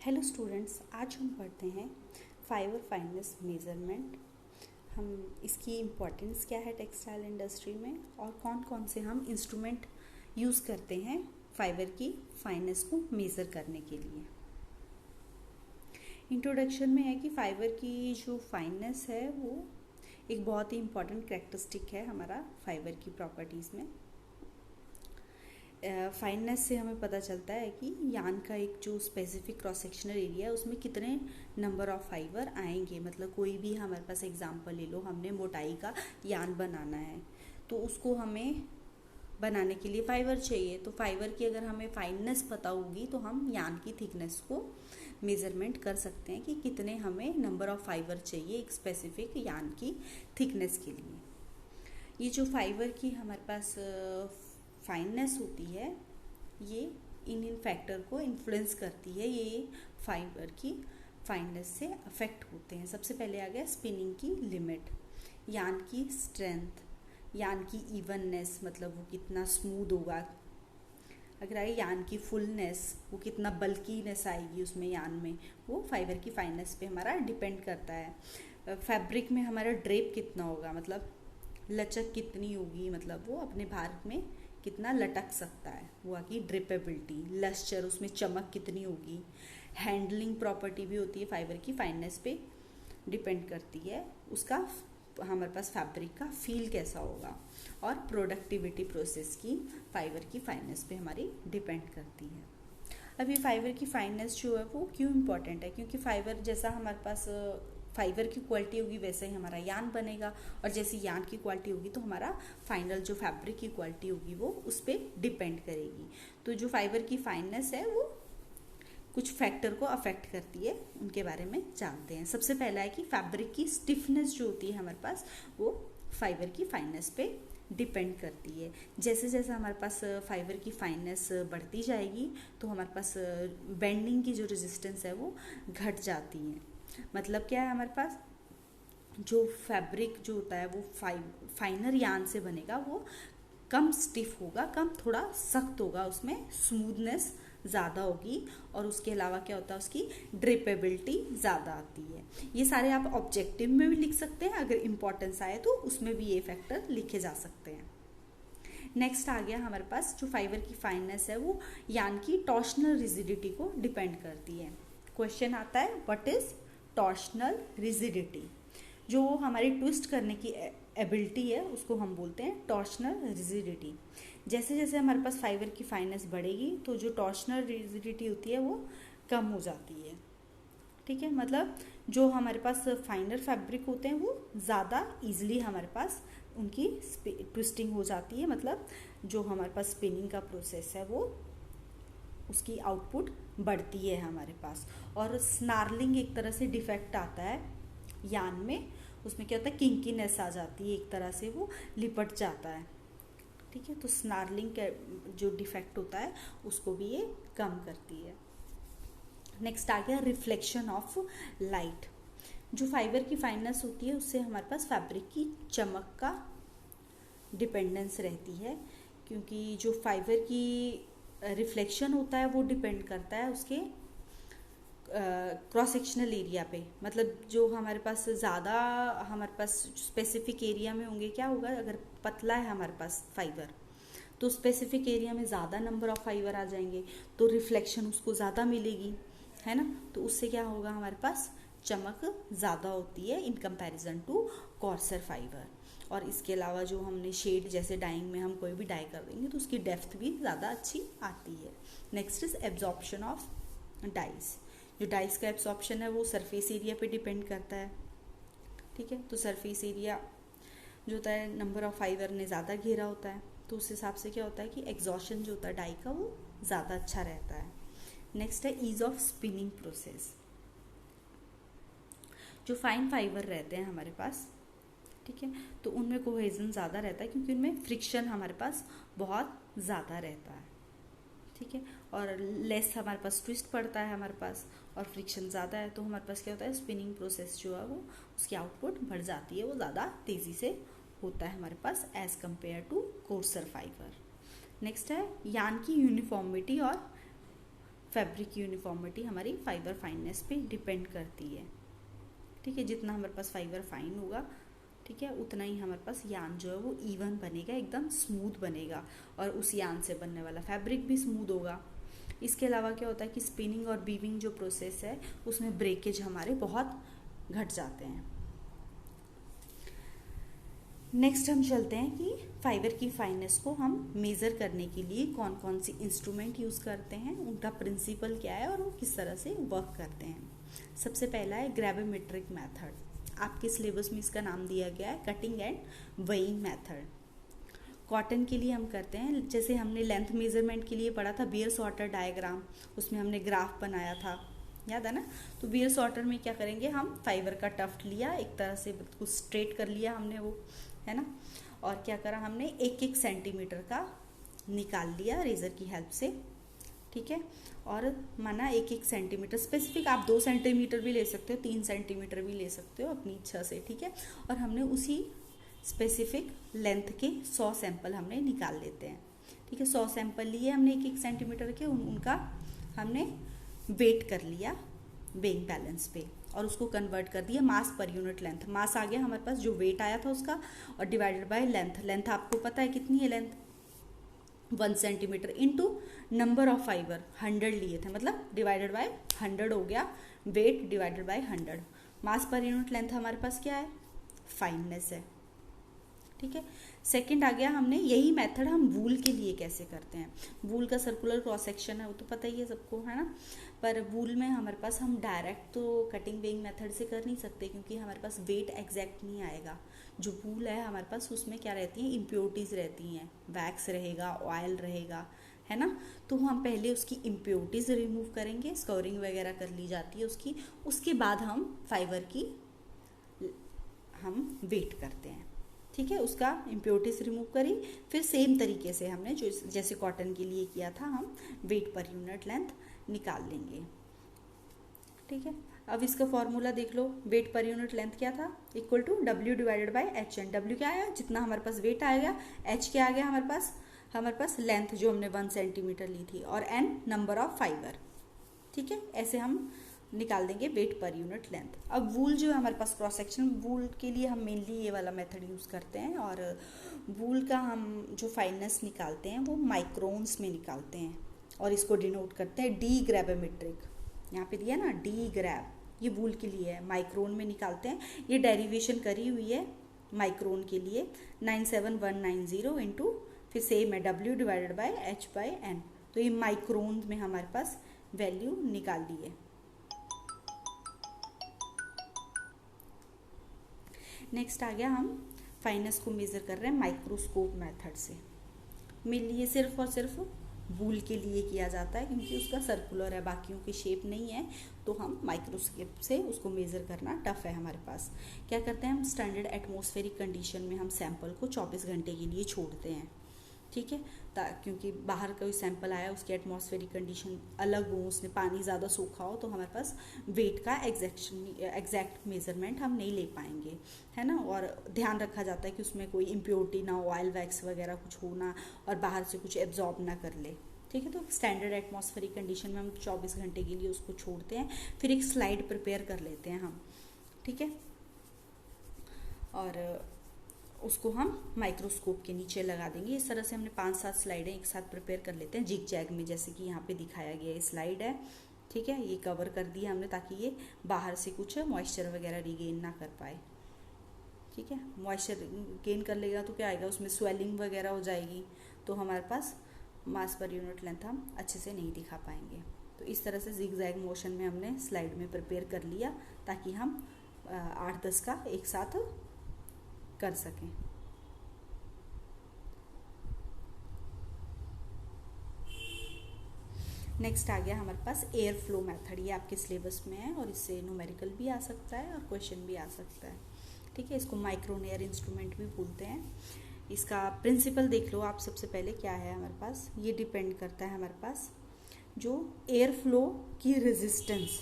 Hello students, आज हम पढ़ते हैं फाइबर फाइननेस मेज़रमेंट। हम इसकी इम्पोर्टेंस क्या है टेक्सटाइल इंडस्ट्री में और कौन कौन से हम इंस्ट्रूमेंट यूज़ करते हैं फाइबर की फाइननेस को मेज़र करने के लिए। इंट्रोडक्शन में है कि फाइबर की जो फाइननेस है वो एक बहुत ही इम्पॉर्टेंट कैरेक्टरिस्टिक है हमारा फाइबर की प्रॉपर्टीज़ में। फाइननेस से हमें पता चलता है कि यान का एक जो स्पेसिफिक क्रॉस सेक्शनल एरिया है उसमें कितने नंबर ऑफ फाइबर आएंगे। मतलब कोई भी हमारे पास एग्जांपल ले लो, हमने मोटाई का यान बनाना है तो उसको हमें बनाने के लिए फाइबर चाहिए। तो फाइबर की अगर हमें फाइननेस पता होगी तो हम यान की थिकनेस को मेज़रमेंट कर सकते हैं कि कितने हमें नंबर ऑफ फाइबर चाहिए एक स्पेसिफिक यान की थिकनेस के लिए। ये जो फाइबर की हमारे पास फाइननेस होती है ये इन फैक्टर को इन्फ्लुएंस करती है। ये फाइबर की फाइननेस से अफेक्ट होते हैं। सबसे पहले आ गया स्पिनिंग की लिमिट, यान की स्ट्रेंथ, यान की इवननेस मतलब वो कितना स्मूथ होगा। अगर आए यान की फुलनेस, वो कितना बल्कीनेस आएगी उसमें यान में, वो फाइबर की फाइननेस पे हमारा डिपेंड करता है। फैब्रिक में हमारा ड्रेप कितना होगा, मतलब लचक कितनी होगी, मतलब वो अपने भार में कितना लटक सकता है, वो आकी ड्रिपेबिलिटी। लस्चर, उसमें चमक कितनी होगी। हैंडलिंग प्रॉपर्टी भी होती है फाइबर की फाइननेस पे डिपेंड करती है। उसका हमारे पास फैब्रिक का फील कैसा होगा। और प्रोडक्टिविटी प्रोसेस की फाइबर की फाइननेस पे हमारी डिपेंड करती है। अब ये फाइबर की फाइननेस जो है वो क्यों इम्पॉर्टेंट है, क्योंकि फाइबर जैसा हमारे पास फाइबर की क्वालिटी होगी वैसे ही हमारा यान बनेगा, और जैसी यान की क्वालिटी होगी तो हमारा फाइनल जो फैब्रिक की क्वालिटी होगी वो उस पर डिपेंड करेगी। तो जो फाइबर की फाइननेस है वो कुछ फैक्टर को अफेक्ट करती है, उनके बारे में जानते हैं। सबसे पहला है कि फैब्रिक की स्टिफनेस जो होती है हमारे पास वो फाइबर की फाइननेस पे डिपेंड करती है। जैसे जैसे हमारे पास फाइबर की फाइननेस बढ़ती जाएगी तो हमारे पास बेंडिंग की जो रेजिस्टेंस है वो घट जाती है। मतलब क्या है, हमारे पास जो फैब्रिक जो होता है वो फाइनर यान से बनेगा, वो कम स्टिफ होगा, कम थोड़ा सख्त होगा, उसमें स्मूथनेस ज़्यादा होगी। और उसके अलावा क्या होता है, उसकी ड्रिपेबिलिटी ज़्यादा आती है। ये सारे आप ऑब्जेक्टिव में भी लिख सकते हैं, अगर इम्पोर्टेंस आए तो उसमें भी ये फैक्टर लिखे जा सकते हैं। नेक्स्ट आ गया हमारे पास जो फाइबर की फाइननेस है वो यान की टॉर्शनल रिजिडिटी को डिपेंड करती है। क्वेश्चन आता है व्हाट इज टॉर्शनल रिजिडिटी। जो हमारी ट्विस्ट करने की एबिलिटी है उसको हम बोलते हैं टॉर्शनल रिजिडिटी। जैसे जैसे हमारे पास फाइबर की फाइननेस बढ़ेगी तो जो टॉर्शनल रिजिडिटी होती है वो कम हो जाती है। ठीक है, मतलब जो हमारे पास फाइनर फैब्रिक होते हैं वो ज़्यादा इजीली हमारे पास उनकी ट्विस्टिंग हो जाती है। मतलब जो हमारे पास स्पिनिंग का प्रोसेस है वो उसकी आउटपुट बढ़ती है हमारे पास। और स्नार्लिंग एक तरह से डिफेक्ट आता है यान में, उसमें क्या होता है किंकीनेस आ जाती है, एक तरह से वो लिपट जाता है। ठीक है, तो स्नार्लिंग का जो डिफेक्ट होता है उसको भी ये कम करती है। नेक्स्ट आ गया रिफ्लेक्शन ऑफ लाइट। जो फाइबर की फाइननेस होती है उससे हमारे पास फैब्रिक की चमक का डिपेंडेंस रहती है, क्योंकि जो फाइबर की रिफ्लेक्शन होता है वो डिपेंड करता है उसके क्रॉस सेक्शनल एरिया पे। मतलब जो हमारे पास ज़्यादा हमारे पास स्पेसिफिक एरिया में होंगे, क्या होगा अगर पतला है हमारे पास फाइबर तो स्पेसिफिक एरिया में ज़्यादा नंबर ऑफ फाइबर आ जाएंगे तो रिफ्लेक्शन उसको ज़्यादा मिलेगी, है ना। तो उससे क्या होगा, हमारे पास चमक ज़्यादा होती है in comparison to coarser fibre. और इसके अलावा जो हमने शेड जैसे डाइंग में हम कोई भी डाई कर देंगे तो उसकी डेप्थ भी ज़्यादा अच्छी आती है। Next is absorption of dice. जो डाइस का एब्जॉर्प्शन है वो सरफेस एरिया पे डिपेंड करता है। ठीक है, तो सरफेस एरिया जो होता है नंबर ऑफ फाइबर ने ज़्यादा घेरा होता है तो उस हिसाब से क्या होता है कि एग्जॉर्शन जो होता है डाई का वो ज़्यादा अच्छा रहता है। नेक्स्ट है ईज ऑफ स्पिनिंग प्रोसेस। जो फाइन फाइबर रहते हैं हमारे पास, ठीक है, तो उनमें कोहेजन ज़्यादा रहता है क्योंकि उनमें फ्रिक्शन हमारे पास बहुत ज़्यादा रहता है। ठीक है, और लेस हमारे पास ट्विस्ट पड़ता है हमारे पास और फ्रिक्शन ज़्यादा है तो हमारे पास क्या होता है स्पिनिंग प्रोसेस जो है वो उसकी आउटपुट बढ़ जाती है, वो ज़्यादा तेज़ी से होता है हमारे पास as compare to coarser fibre. Next है यान की यूनिफॉर्मिटी और फैब्रिक यूनिफॉर्मिटी हमारी फाइबर फाइननेस पे डिपेंड करती है। ठीक है, जितना हमारे पास फाइबर फाइन होगा, ठीक है, उतना ही हमारे पास यान जो है वो इवन बनेगा, एकदम स्मूथ बनेगा, और उस यान से बनने वाला फैब्रिक भी स्मूथ होगा। इसके अलावा क्या होता है कि स्पिनिंग और वीविंग जो प्रोसेस है उसमें ब्रेकेज हमारे बहुत घट जाते हैं। नेक्स्ट हम चलते हैं कि फाइबर की फाइननेस को हम मेज़र करने के लिए कौन कौन सी इंस्ट्रूमेंट यूज़ करते हैं, उनका प्रिंसिपल क्या है और वो किस तरह से वर्क करते हैं। सबसे पहला है ग्रेविमेट्रिक मेथड। आपके सिलेबस में इसका नाम दिया गया है cutting and weighing method. Cotton के लिए हम करते हैं, जैसे हमने लेंथ मेजरमेंट के लिए पढ़ा था बियर सॉर्टर डायग्राम, उसमें हमने ग्राफ बनाया था, याद है ना। तो बियर सॉर्टर में क्या करेंगे, हम फाइबर का टफ्ट लिया, एक तरह से कुछ स्ट्रेट कर लिया हमने वो, है ना, और क्या करा हमने 1-1 सेंटीमीटर का निकाल लिया रेज़र की हेल्प से। ठीक है, और माना 1-1 सेंटीमीटर, स्पेसिफिक आप 2 सेंटीमीटर भी ले सकते हो, 3 सेंटीमीटर भी ले सकते हो अपनी इच्छा से। ठीक है, और हमने उसी स्पेसिफिक लेंथ के 100 सैंपल हमने निकाल लेते हैं। ठीक है, 100 सैंपल लिए हमने 1-1 सेंटीमीटर के, उनका हमने वेट कर लिया वेइंग बैलेंस पे, और उसको कन्वर्ट कर दिया मास पर यूनिट लेंथ। मास आ गया हमारे पास जो वेट आया था उसका, और डिवाइडेड बाय लेंथ। लेंथ आपको पता है कितनी है length, 1 centimetre into number of fibre 100 लिए थे, मतलब डिवाइडेड बाय 100 हो गया, वेट डिवाइडेड बाय 100। मास पर यूनिट लेंथ हमारे पास क्या है, फाइननेस है। ठीक है, सेकंड आ गया, हमने यही मेथड हम वूल के लिए कैसे करते हैं। वूल का सर्कुलर क्रॉस सेक्शन है, वो तो पता ही है सबको, है ना। पर वूल में हमारे पास हम डायरेक्ट तो कटिंग वेइंग मेथड से कर नहीं सकते, क्योंकि हमारे पास वेट एग्जैक्ट नहीं आएगा। जो वूल है हमारे पास उसमें क्या रहती हैं, इम्प्योरिटीज़ रहती हैं, वैक्स रहेगा, ऑयल रहेगा, है ना। तो हम पहले उसकी इम्प्योरिटीज़ रिमूव करेंगे, स्कोरिंग वगैरह कर ली जाती है उसकी, उसके बाद हम फाइबर की हम वेट करते हैं। ठीक है, उसका इम्प्योरिटीज रिमूव करी, फिर सेम तरीके से हमने जो जैसे कॉटन के लिए किया था, हम वेट पर यूनिट लेंथ निकाल लेंगे। ठीक है, अब इसका फॉर्मूला देख लो, वेट पर यूनिट लेंथ क्या था, equal to W divided by H N. W क्या आया, जितना हमारे पास वेट आएगा, एच क्या आ गया हमारे पास लेंथ जो हमने 1 सेंटीमीटर ली थी, और एन नंबर ऑफ फाइबर। ठीक है, ऐसे हम निकाल देंगे वेट पर यूनिट लेंथ। अब वूल जो है हमारे पास क्रॉस सेक्शन, वूल के लिए हम मेनली ये वाला मेथड यूज़ करते हैं, और वूल का हम जो फाइननेस निकालते हैं वो माइक्रोन्स में निकालते हैं, और इसको डिनोट करते हैं डी ग्रेविमेट्रिक। यहाँ पे दिया ना डी ग्रेव, ये वूल के लिए है, माइक्रोन में निकालते हैं। ये डेरिवेशन करी हुई है माइक्रोन के लिए, 97190 इंटू फिर सेम है W divided by H by N। तो ये माइक्रोन में हमारे पास वैल्यू निकाल ली है। नेक्स्ट आ गया, हम फाइननेस को मेज़र कर रहे हैं माइक्रोस्कोप मेथड से। मेनली ये सिर्फ और सिर्फ वूल के लिए किया जाता है, क्योंकि उसका सर्कुलर है, बाकियों की शेप नहीं है, तो हम माइक्रोस्कोप से उसको मेज़र करना टफ है हमारे पास। क्या करते हैं हम, स्टैंडर्ड एटमॉस्फेरिक कंडीशन में हम सैंपल को 24 घंटे के लिए छोड़ते हैं। ठीक है, क्योंकि बाहर कोई सैंपल आया, उसकी एटमॉस्फेरिक कंडीशन अलग हो, उसने पानी ज़्यादा सूखा हो, तो हमारे पास वेट का एग्जैक्ट मेजरमेंट हम नहीं ले पाएंगे, है ना। और ध्यान रखा जाता है कि उसमें कोई इम्प्योरिटी ना हो, ऑयल वैक्स वगैरह कुछ हो ना, और बाहर से कुछ एब्जॉर्ब ना कर ले। ठीक है, तो स्टैंडर्ड एटमॉस्फेरिक कंडीशन में हम 24 घंटे के लिए उसको छोड़ते हैं, फिर एक स्लाइड प्रिपेयर कर लेते हैं हम। ठीक है, और उसको हम माइक्रोस्कोप के नीचे लगा देंगे। इस तरह से हमने 5-7 स्लाइडें एक साथ प्रिपेयर कर लेते हैं जिग जैग में, जैसे कि यहाँ पे दिखाया गया है, स्लाइड है। ठीक है, ये कवर कर दिया हमने ताकि ये बाहर से कुछ मॉइस्चर वगैरह रिगेन ना कर पाए। ठीक है, मॉइस्चर गेन कर लेगा तो क्या आएगा, उसमें स्वेलिंग वगैरह हो जाएगी, तो हमारे पास मास पर यूनिट लेंथ हम अच्छे से नहीं दिखा पाएंगे। तो इस तरह से जिग जैग मोशन में हमने स्लाइड में प्रिपेयर कर लिया, ताकि हम 8-10 का एक साथ कर सकें। नेक्स्ट आ गया हमारे पास एयर फ्लो मेथड। ये आपके सिलेबस में है, और इससे न्यूमेरिकल भी आ सकता है और क्वेश्चन भी आ सकता है। ठीक है, इसको माइक्रोन एयर इंस्ट्रूमेंट भी बोलते हैं। इसका प्रिंसिपल देख लो आप। सबसे पहले क्या है हमारे पास, ये डिपेंड करता है हमारे पास जो एयर फ्लो की रेजिस्टेंस,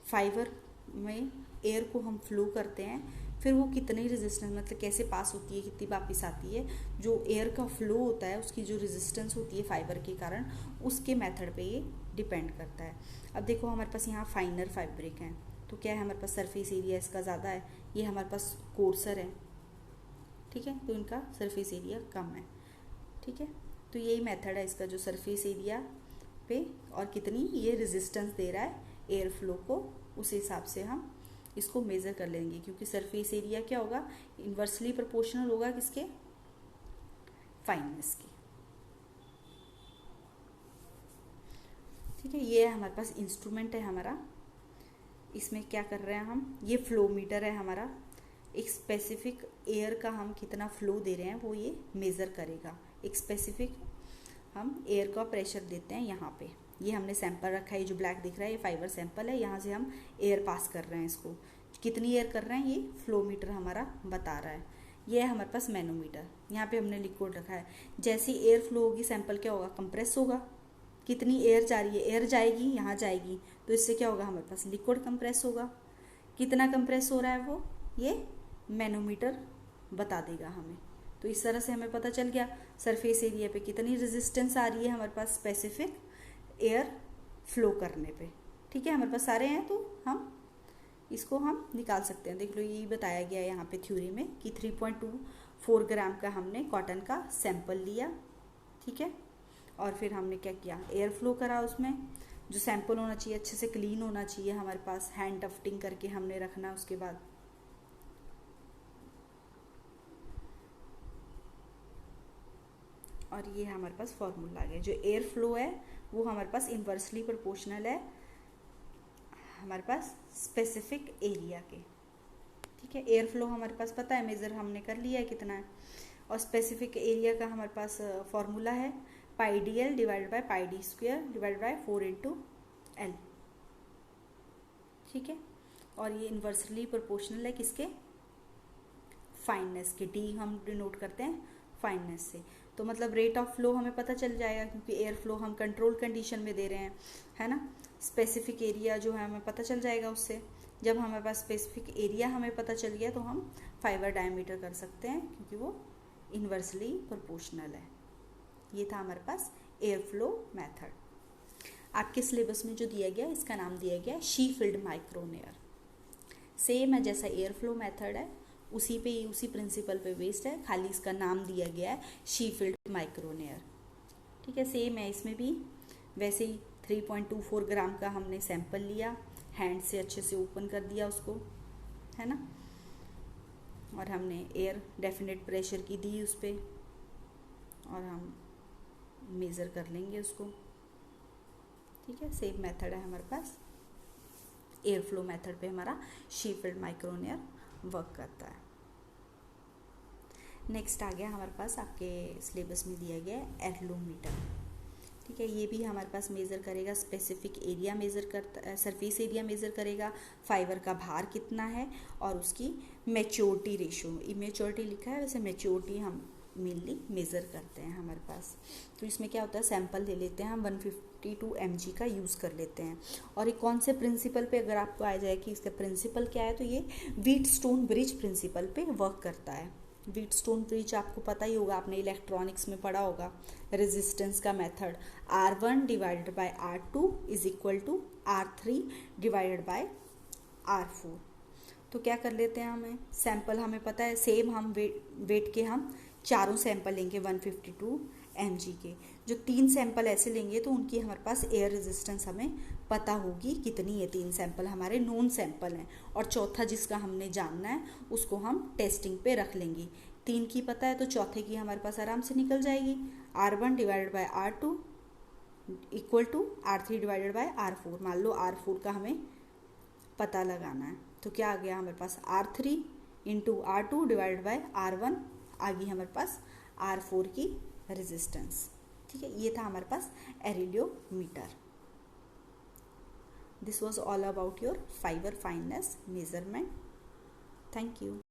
फाइबर में एयर को हम फ्लो करते हैं, फिर वो कितनी रेजिस्टेंस मतलब कैसे पास होती है, कितनी वापस आती है, जो एयर का फ्लो होता है उसकी जो रेजिस्टेंस होती है फाइबर के कारण, उसके मेथड पे ये डिपेंड करता है। अब देखो हमारे पास यहाँ फाइनर फैब्रिक है, तो क्या है हमारे पास सरफेस एरिया इसका ज़्यादा है, ये हमारे पास कोर्सर है, ठीक है, तो इनका सरफेस एरिया कम है, ठीक है। तो यही मेथड है इसका, जो सरफेस एरिया पे और कितनी ये रेजिस्टेंस दे रहा है एयर फ्लो को, उस हिसाब से हम इसको मेज़र कर लेंगे, क्योंकि सरफेस एरिया क्या होगा, इन्वर्सली प्रोपोर्शनल होगा किसके, फाइननेस की, ठीक है। ये हमारे पास इंस्ट्रूमेंट है हमारा, इसमें क्या कर रहे हैं हम, ये फ्लो मीटर है हमारा, एक स्पेसिफिक एयर का हम कितना फ्लो दे रहे हैं वो ये मेज़र करेगा। एक स्पेसिफिक हम एयर का प्रेशर देते हैं यहाँ पे, ये हमने सैंपल रखा है, ये जो ब्लैक दिख रहा है ये फाइबर सैंपल है, यहाँ से हम एयर पास कर रहे हैं, इसको कितनी एयर कर रहे हैं ये फ्लो मीटर हमारा बता रहा है। ये है हमारे पास मैनोमीटर, यहाँ पे हमने लिक्विड रखा है, जैसी एयर फ्लो होगी सैंपल क्या होगा, कंप्रेस होगा, कितनी एयर जा रही है, एयर जाएगी यहाँ जाएगी, तो इससे क्या होगा हमारे पास लिक्विड कंप्रेस होगा, कितना कंप्रेस हो रहा है वो ये मैनोमीटर बता देगा हमें। तो इस तरह से हमें पता चल गया सरफेस एरिया पे कितनी रेजिस्टेंस आ रही है हमारे पास स्पेसिफिक एयर फ्लो करने पे, ठीक है। हमारे पास सारे हैं तो हम इसको हम निकाल सकते हैं। देख लो यही बताया गया है यहाँ पे थ्योरी में कि 3.24 ग्राम का हमने कॉटन का सैंपल लिया, ठीक है, और फिर हमने क्या किया, एयर फ्लो करा उसमें, जो सैंपल होना चाहिए अच्छे से क्लीन होना चाहिए हमारे पास, हैंड टफ्टिंग करके हमने रखना उसके बाद, और ये हमारे पास फॉर्मूला आ गया। जो एयर फ्लो है वो हमारे पास इन्वर्सली प्रोपोर्शनल है हमारे पास स्पेसिफिक एरिया के, ठीक है। एयर फ्लो हमारे पास पता है, मेज़र हमने कर लिया है कितना है, और स्पेसिफिक एरिया का हमारे पास फॉर्मूला है pi D L divided by pi D square divided by 4 into L, ठीक है। और ये इन्वर्सली प्रोपोर्शनल है किसके, फाइननेस के, डी हम डिनोट करते हैं फाइननेस से, तो मतलब रेट ऑफ फ्लो हमें पता चल जाएगा, क्योंकि एयर फ्लो हम कंट्रोल कंडीशन में दे रहे हैं, है ना। स्पेसिफिक एरिया जो है हमें पता चल जाएगा उससे, जब हमारे पास स्पेसिफिक एरिया हमें पता चल गया तो हम फाइबर डायमीटर कर सकते हैं, क्योंकि वो इन्वर्सली प्रोपोर्शनल है। ये था हमारे पास एयर फ्लो मेथड। आपके सिलेबस में जो दिया गया इसका नाम दिया गया शीफील्ड माइक्रोनेयर, सेम है जैसा एयर फ्लो मेथड है, उसी प्रिंसिपल पे बेस्ड है, खाली इसका नाम दिया गया है शीफील्ड माइक्रोनेयर, ठीक है। सेम है इसमें भी वैसे ही 3.24 ग्राम का हमने सैंपल लिया, हैंड से अच्छे से ओपन कर दिया उसको, है ना, और हमने एयर डेफिनेट प्रेशर की दी उस पर, और हम मेज़र कर लेंगे उसको, ठीक है। सेम मेथड है हमारे पास, एयर फ्लो मेथड पे हमारा शीफील्ड माइक्रोनेयर वर्क करता है। नेक्स्ट आ गया हमारे पास, आपके सिलेबस में दिया गया है एर्लूमीटर, ठीक है। ये भी हमारे पास मेज़र करेगा स्पेसिफिक एरिया, मेज़र करता सरफेस एरिया मेज़र करेगा, फाइबर का भार कितना है, और उसकी मैच्योरिटी रेशो, इमेच्योरिटी लिखा है वैसे मैच्योरिटी हम मेनली मेज़र करते हैं हमारे पास। तो इसमें क्या होता है, सैंपल ले लेते हैं हम 152 mg का यूज़ कर लेते हैं, और ये कौन से प्रिंसिपल पे अगर आपको आ जाए कि इसका प्रिंसिपल क्या है, तो ये व्हीटस्टोन ब्रिज प्रिंसिपल पे वर्क करता है। व्हीटस्टोन ब्रिज आपको पता ही होगा, आपने इलेक्ट्रॉनिक्स में पढ़ा होगा, रेजिस्टेंस का method R1 divided by R2 is equal to R3 divided by R4। तो क्या कर लेते हैं, हमें सैंपल हमें पता है, सेम हम वेट के हम चारों सैंपल लेंगे 152 mg के, जो 3 सैंपल ऐसे लेंगे तो उनकी हमारे पास एयर रेजिस्टेंस हमें पता होगी कितनी है, 3 सैंपल हमारे नोन सैंपल हैं, और चौथा जिसका हमने जानना है उसको हम टेस्टिंग पे रख लेंगे। 3 की पता है तो चौथे की हमारे पास आराम से निकल जाएगी, R1 divided by R2 equal to R3 divided by R4। मान लो R4 का हमें पता लगाना है, तो क्या आ गया हमारे पास R3 into R2 divided by R1, आ गई हमारे पास R4 की रेजिस्टेंस, ठीक है। ये था हमारे पास arealometer. This was all about your fibre fineness measurement. Thank you.